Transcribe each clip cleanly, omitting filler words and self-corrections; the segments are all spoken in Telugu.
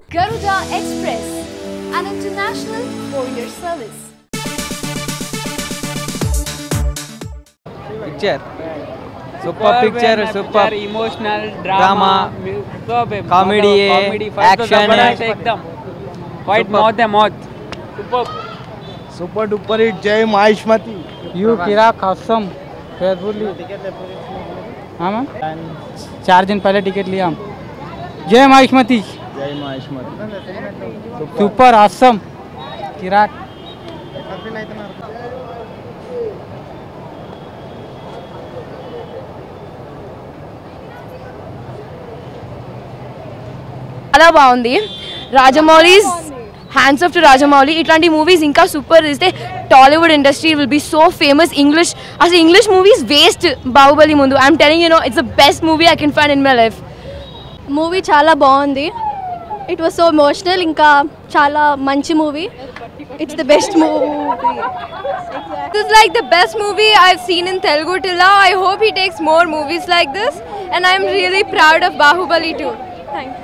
Garuda Express, an international courier service. Picture. Super picture, super emotional drama, comedy, action. एकदम quite mouth है mouth. सुपर डुपर हिट जय माहिष्मती यू किरा कसम फेयरफुली हाँ मैम 4 दिन पहले टिकट लिया हम जय माहिष्मती सुपर असम किरा చాలా బాగుంది Rajamouli's hands off to Rajamouli ఇట్లాంటి మూవీస్ ఇంకా సూపర్ ఇస్తే Tollywood industry will be so famous అసలు ఇంగ్లీష్ మూవీస్ వేస్ట్ బాహుబలి ముందు I'm telling you know it's the best movie I can find in my life movie చాలా బాగుంది ఇట్ వాస్ సో ఎమోషనల్ ఇంకా చాలా మంచి movie it's the best movie this like the best movie I have seen in Telugu till now I hope he takes more movies like this and I am really proud of Baahubali two thank you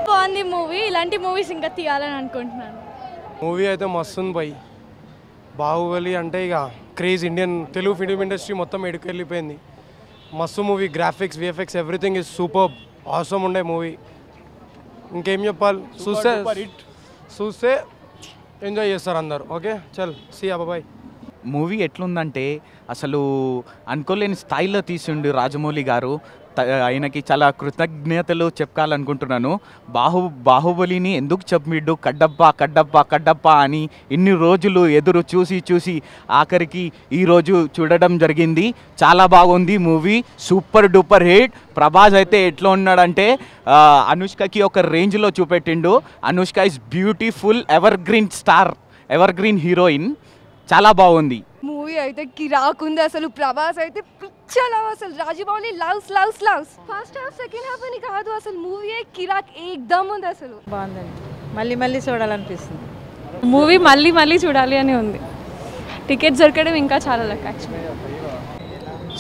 బాగుంది మూవీ ఇలాంటి మూవీస్ ఇంకా తీయాలని అనుకుంటున్నాను మూవీ అయితే మస్తు ఉంది భయ్ బాహుబలి అంటే ఇక craze Indian Telugu film industry మొత్తం ఎడుకెళ్ళిపోయింది మస్తు movie graphics VFX everything is super awesome ఉండే మూవీ ఇంకేం చెప్పాలి చూస్తే ఎంజాయ్ చేస్తారు అందరు ఓకే చల్ సి బాయ్ మూవీ ఎట్లుందంటే అసలు అనుకోలేని స్థాయిలో తీసిండు రాజమౌళి గారు ఆయనకి చాలా కృతజ్ఞతలు చెప్పాలనుకుంటున్నాను బాహుబలిని ఎందుకు చెప్పిడ్డు కడ్డప్ప అని ఇన్ని రోజులు ఎదురు చూసి ఆఖరికి ఈరోజు చూడడం జరిగింది చాలా బాగుంది movie super duper hit Prabhas అయితే ఎట్లా ఉన్నాడంటే అనుష్కకి ఒక రేంజ్లో చూపెట్టిండు Anushka is beautiful evergreen star evergreen heroine చాలా బాగుంది మూవీ అయితే కిరాకుంది అసలు ప్రభాస్ అయితే పిచ్చలా అసలు Rajamouli loves first half second half అని కాదు అసలు మూవీ కిరాక్ ఏకదమ్ ఉంది అసలు బాగుందండి మళ్ళీ చూడాలనిపిస్తుంది మూవీ మళ్ళీ చూడాలి అని ఉంది టికెట్స్ దొరకడం ఇంకా చాలా లక్ యాక్చువల్లీ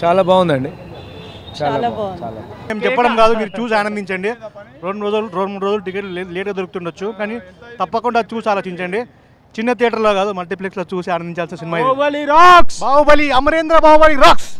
చాలా బాగుందండి చాలా బాగుంది మేము చెప్పడం కాదు మీరు చూసి ఆనందించండి 2 రోజులు టికెట్ లేట్గా దొరుకుతుండొచ్చు కానీ తప్పకుండా చూసి ఆలోచించండి చిన్న థియేటర్లో కాదు మల్టీప్లెక్స్లో చూసి ఆనందించాల్సిన సినిమా బాహుబలి అమరేంద్ర బాహుబలి రాక్స్